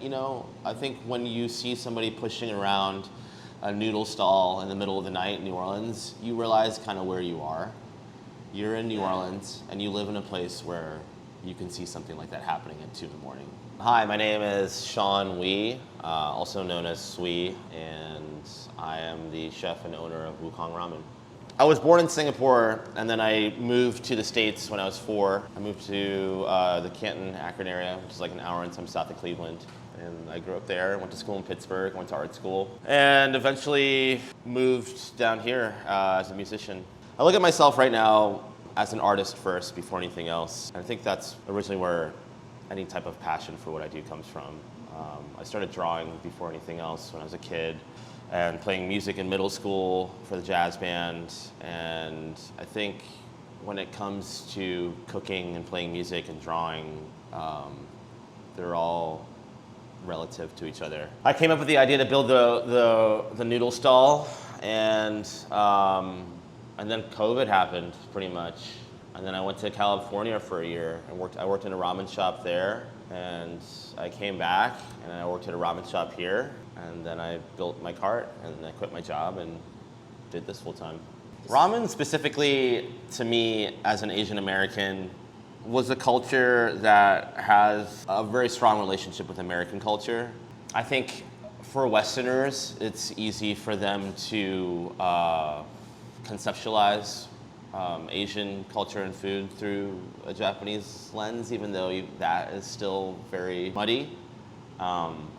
you know, I think when you see somebody pushing around a noodle stall in the middle of the night in New Orleans, you realize kind of where you are. You're in New Orleans, and you live in a place where you can see something like that happening at 2 in the morning. Hi, my name is Sean Wee, also known as Swee, and I am the chef and owner of Wukong Ramen. I was born in Singapore, and then I moved to the States when I was 4. I moved to the Canton, Akron area, which is like an hour and some south of Cleveland. And I grew up there, went to school in Pittsburgh, went to art school, and eventually moved down here as a musician. I look at myself right now as an artist first before anything else. And I think that's originally where any type of passion for what I do comes from. I started drawing before anything else when I was a kid and playing music in middle school for the jazz band. And I think when it comes to cooking and playing music and drawing, they're all relative to each other. I came up with the idea to build the noodle stall, and then COVID happened pretty much. And then I went to California for a year and I worked in a ramen shop there, and I came back and I worked at a ramen shop here, and then I built my cart and I quit my job and did this full time. Ramen specifically, to me as an Asian American, was a culture that has a very strong relationship with American culture. I think for Westerners, it's easy for them to conceptualize Asian culture and food through a Japanese lens, even though that is still very muddy.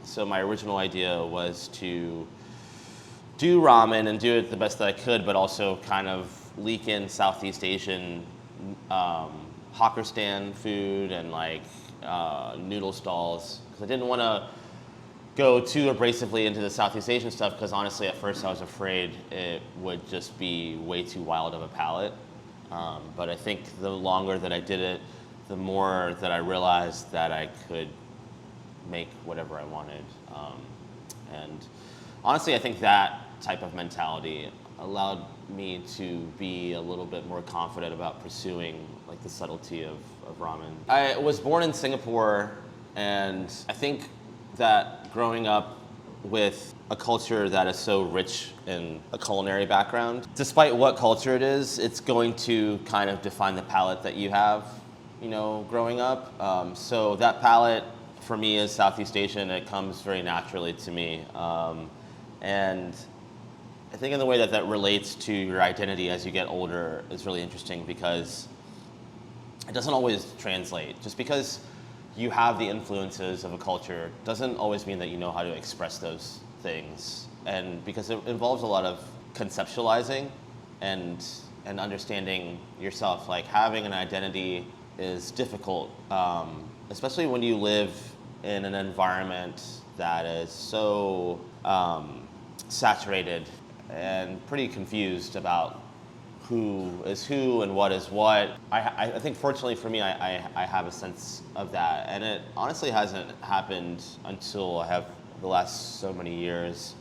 So my original idea was to do ramen and do it the best that I could, but also kind of leak in Southeast Asian hawker stand food and like noodle stalls, because I didn't want to go too abrasively into the Southeast Asian stuff, because honestly at first I was afraid it would just be way too wild of a palate. But I think the longer that I did it, the more that I realized that I could make whatever I wanted. And honestly, I think that type of mentality allowed me to be a little bit more confident about pursuing like the subtlety of ramen. I was born in Singapore, and I think that growing up with a culture that is so rich in a culinary background, despite what culture it is, it's going to kind of define the palate that you have, you know, growing up. So that palate for me is Southeast Asian. It comes very naturally to me. And I think in the way that that relates to your identity as you get older is really interesting, because it doesn't always translate. Just because you have the influences of a culture doesn't always mean that you know how to express those things. And because it involves a lot of conceptualizing and understanding yourself. Like having an identity is difficult, especially when you live in an environment that is so saturated and pretty confused about who is who and what is what. I think fortunately for me, I have a sense of that. And it honestly hasn't happened until I have the last so many years.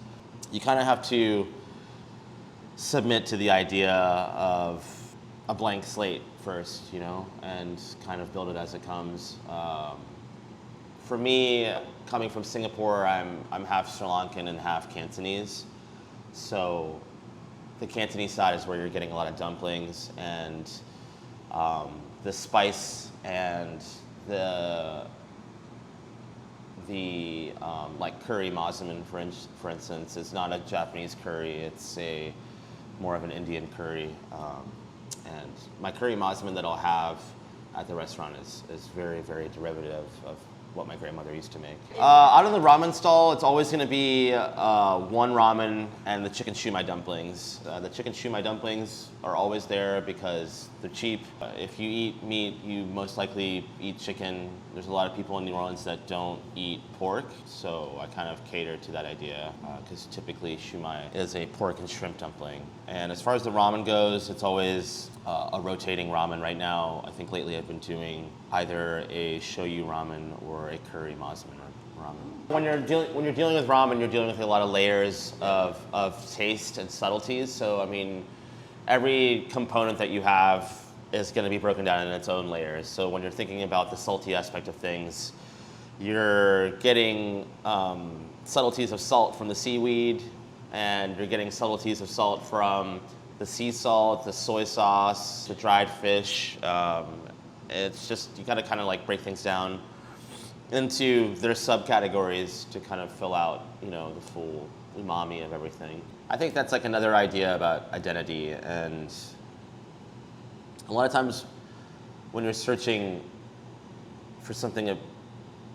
You kind of have to submit to the idea of a blank slate first, you know, and kind of build it as it comes. For me, coming from Singapore, I'm half Sri Lankan and half Cantonese. So the Cantonese side is where you're getting a lot of dumplings, and the spice and the like curry massaman, for instance, is not a Japanese curry. It's more of an Indian curry. And my curry massaman that I'll have at the restaurant is very, very derivative of what my grandmother used to make. Out in the ramen stall, it's always going to be one ramen and the chicken shumai dumplings. The chicken shumai dumplings are always there because they're cheap. If you eat meat, you most likely eat chicken. There's a lot of people in New Orleans that don't eat pork, so I kind of cater to that idea, because typically shumai is a pork and shrimp dumpling. And as far as the ramen goes, it's always a rotating ramen. Right now, I think lately I've been doing either a shoyu ramen or a curry massaman ramen. When you're dealing with ramen, you're dealing with a lot of layers of taste and subtleties. So I mean, every component that you have is going to be broken down in its own layers. So when you're thinking about the salty aspect of things, You're getting subtleties of salt from the seaweed, and you're getting subtleties of salt from the sea salt, the soy sauce, the dried fish. It's just, you gotta kind of like break things down into their subcategories to kind of fill out, the full umami of everything. I think that's like another idea about identity, and a lot of times when you're searching for something,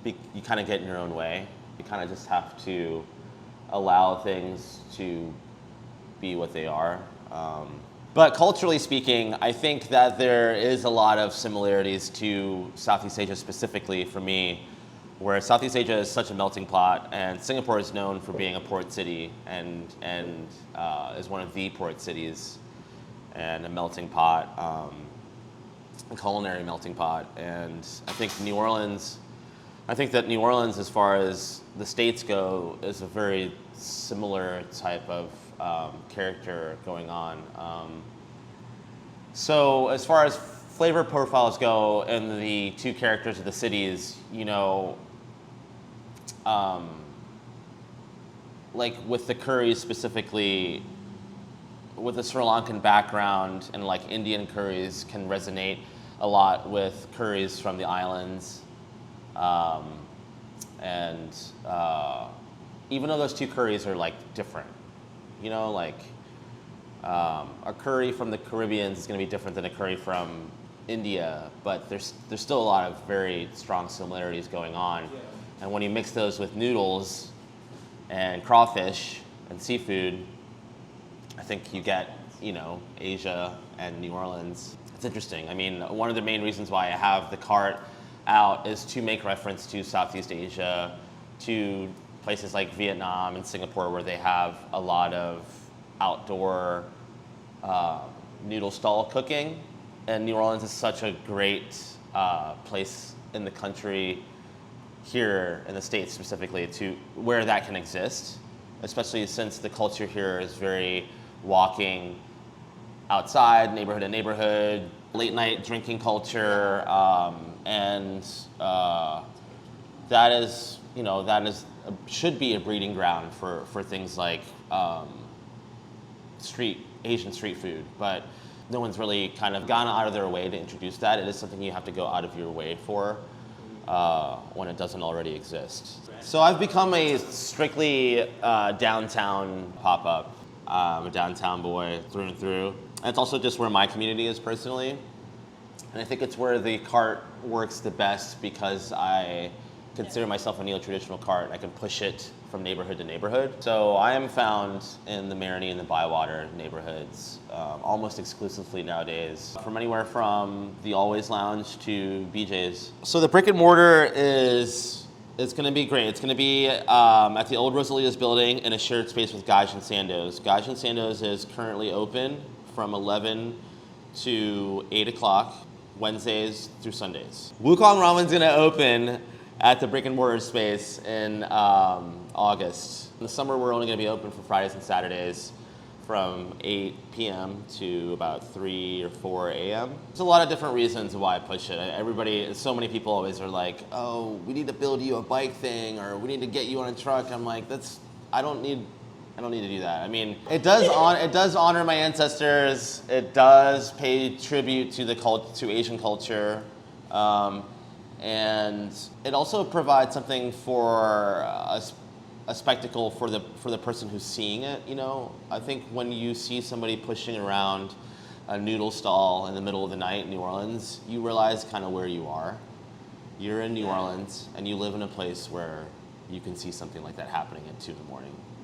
you kind of get in your own way. You kind of just have to allow things to be what they are. But culturally speaking, I think that there is a lot of similarities to Southeast Asia specifically for me, where Southeast Asia is such a melting pot, and Singapore is known for being a port city and is one of the port cities and a melting pot, a culinary melting pot. And I think that New Orleans, as far as the States go, is a very similar type of character going on. So as far as flavor profiles go in the two characters of the cities, like with the curries specifically, with the Sri Lankan background, and like Indian curries can resonate a lot with curries from the islands. Even though those two curries are like different, a curry from the Caribbean is going to be different than a curry from India, but there's still a lot of very strong similarities going on. Yeah. And when you mix those with noodles and crawfish and seafood, I think you get, Asia and New Orleans. It's interesting. I mean, one of the main reasons why I have the cart out is to make reference to Southeast Asia, to places like Vietnam and Singapore, where they have a lot of outdoor noodle stall cooking. And New Orleans is such a great place in the country, here in the States specifically, to where that can exist, especially since the culture here is very walking outside, neighborhood to neighborhood, late night drinking culture, and that should be a breeding ground for things like Asian street food, but no one's really kind of gone out of their way to introduce that. It is something you have to go out of your way for when it doesn't already exist. So I've become a strictly downtown pop-up. I'm a downtown boy through and through. And it's also just where my community is personally. And I think it's where the cart works the best because I consider myself a neo-traditional cart. I can push it from neighborhood to neighborhood. So I am found in the Marini and the Bywater neighborhoods almost exclusively nowadays, from anywhere from the Always Lounge to BJ's. So the brick and mortar is going to be great. It's going to be at the old Rosalia's building in a shared space with Gage and Sandoz. Gage and Sandoz is currently open from 11 to 8 o'clock, Wednesdays through Sundays. Wukong Ramen's going to open at the brick and mortar space in August. In the summer, we're only going to be open for Fridays and Saturdays from 8 p.m. to about 3 or 4 a.m. There's a lot of different reasons why I push it. So many people always are like, oh, we need to build you a bike thing, or we need to get you on a truck. I'm like, I don't need to do that. I mean, it does honor my ancestors. It does pay tribute to Asian culture. And it also provides something for a spectacle for the person who's seeing it. I think when you see somebody pushing around a noodle stall in the middle of the night in New Orleans, you realize kind of where you are. You're in New Orleans, and you live in a place where you can see something like that happening at 2 in the morning.